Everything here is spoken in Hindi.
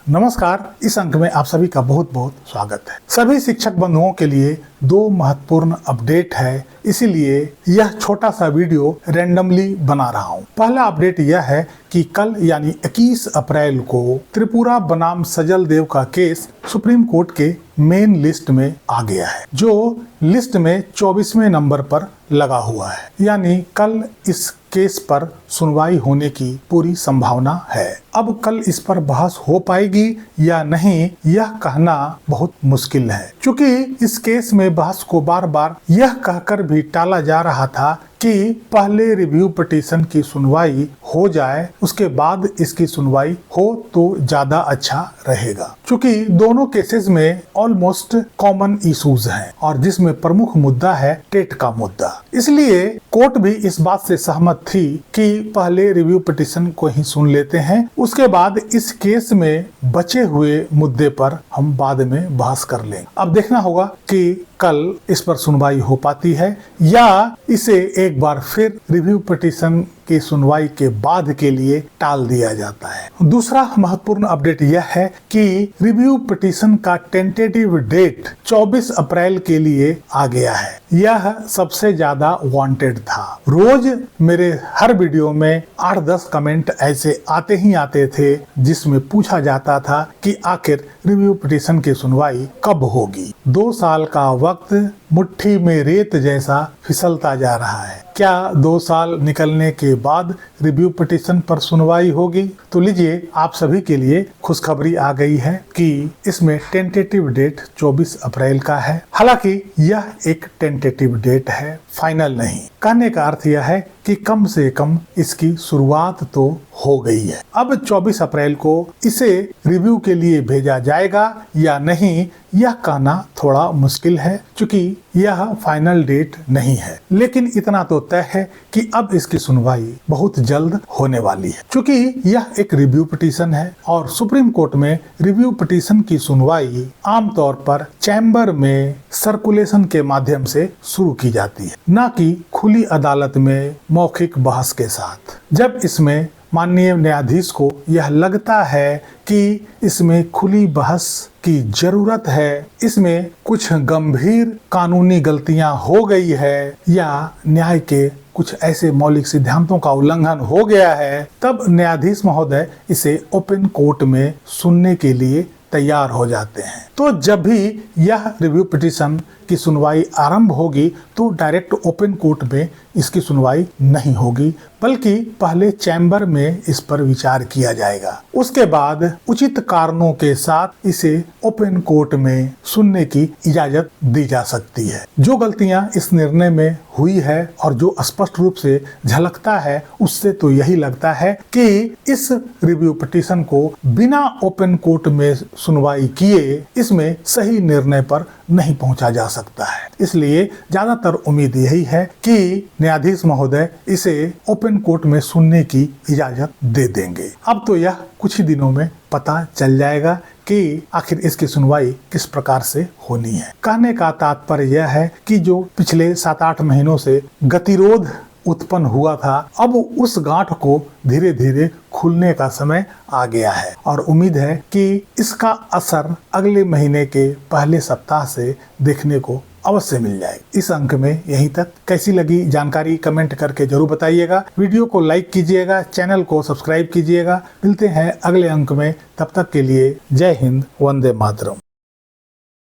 नमस्कार। इस अंक में आप सभी का बहुत बहुत स्वागत है। सभी शिक्षक बंधुओं के लिए दो महत्वपूर्ण अपडेट है, इसीलिए यह छोटा सा वीडियो रैंडमली बना रहा हूँ। पहला अपडेट यह है कि कल यानी 21 अप्रैल को त्रिपुरा बनाम सजल देव का केस सुप्रीम कोर्ट के मेन लिस्ट में आ गया है, जो लिस्ट में 24वें नंबर पर लगा हुआ है। यानी कल इस केस पर सुनवाई होने की पूरी संभावना है। अब कल इस पर बहस हो पाएगी या नहीं, यह कहना बहुत मुश्किल है, क्योंकि इस केस में बहस को बार बार यह कहकर भी टाला जा रहा था कि पहले रिव्यू पिटीशन की सुनवाई हो जाए, उसके बाद इसकी सुनवाई हो तो ज्यादा अच्छा रहेगा, क्योंकि दोनों केसेस में ऑलमोस्ट कॉमन इश्यूज हैं और जिसमें प्रमुख मुद्दा है टेट का मुद्दा। इसलिए कोर्ट भी इस बात से सहमत थी कि पहले रिव्यू पिटीशन को ही सुन लेते हैं, उसके बाद इस केस में बचे हुए मुद्दे पर हम बाद में बहस कर लेंगे। अब देखना होगा कि कल इस पर सुनवाई हो पाती है या इसे एक बार फिर रिव्यू पिटीशन की सुनवाई के बाद के लिए टाल दिया जाता है। दूसरा महत्वपूर्ण अपडेट यह है कि रिव्यू पिटीशन का टेंटेटिव डेट 24 अप्रैल के लिए आ गया है। यह सबसे ज्यादा वांटेड था। रोज मेरे हर वीडियो में 8-10 कमेंट ऐसे आते ही आते थे जिसमें पूछा जाता था कि आखिर रिव्यू पिटीशन की सुनवाई कब होगी। 2 साल का वक्त मुट्ठी में रेत जैसा फिसलता जा रहा है। क्या 2 साल निकलने के बाद रिव्यू पिटीशन पर सुनवाई होगी? तो लीजिए, आप सभी के लिए खुशखबरी आ गई है कि इसमें टेंटेटिव डेट 24 अप्रैल का है। हालांकि यह एक टेंटेटिव डेट है, फाइनल नहीं। कहने का अर्थ यह है कि कम से कम इसकी शुरुआत तो हो गई है। अब 24 अप्रैल को इसे रिव्यू के लिए भेजा जाएगा या नहीं, यह कहना थोड़ा मुश्किल है, क्योंकि यह फाइनल डेट नहीं है। लेकिन इतना तो तय है कि अब इसकी सुनवाई बहुत जल्द होने वाली है, क्योंकि यह एक रिव्यू पिटीशन है और सुप्रीम कोर्ट में रिव्यू पिटीशन की सुनवाई आमतौर पर चैम्बर में सर्कुलेशन के माध्यम से शुरू की जाती है, न कि खुली अदालत में मौखिक बहस के साथ। जब इसमें माननीय न्यायाधीश को यह लगता है कि इसमें खुली बहस की जरूरत है, इसमें कुछ गंभीर कानूनी गलतियां हो गई है या न्याय के कुछ ऐसे मौलिक सिद्धांतों का उल्लंघन हो गया है, तब न्यायाधीश महोदय इसे ओपन कोर्ट में सुनने के लिए तैयार हो जाते हैं। तो जब भी यह रिव्यू पिटीशन की सुनवाई आरंभ होगी तो डायरेक्ट ओपन कोर्ट में इसकी सुनवाई नहीं होगी, बल्कि पहले चैम्बर में इस पर विचार किया जाएगा। उसके बाद उचित कारणों के साथ इसे ओपन कोर्ट में सुनने की इजाजत दी जा सकती है। जो गलतियां इस निर्णय में हुई है और जो स्पष्ट रूप से झलकता है, उससे तो यही लगता है कि इस रिव्यू पिटीशन को बिना ओपन कोर्ट में सुनवाई किए इसमें सही निर्णय पर नहीं पहुंचा जा सकता है। इसलिए ज्यादातर उम्मीद यही है कि न्यायाधीश महोदय इसे ओपन कोर्ट में सुनने की इजाजत दे देंगे। अब तो यह कुछ ही दिनों में पता चल जाएगा कि आखिर इसकी सुनवाई किस प्रकार से होनी है। कहने का तात्पर्य यह है कि जो पिछले 7-8 महीनों से गतिरोध उत्पन्न हुआ था, अब उस गांठ को धीरे धीरे खुलने का समय आ गया है और उम्मीद है कि इसका असर अगले महीने के पहले सप्ताह से देखने को अवश्य मिल जाएगी। इस अंक में यहीं तक। कैसी लगी जानकारी कमेंट करके जरूर बताइएगा। वीडियो को लाइक कीजिएगा, चैनल को सब्सक्राइब कीजिएगा। मिलते हैं अगले अंक में, तब तक के लिए जय हिंद, वंदे मातरम।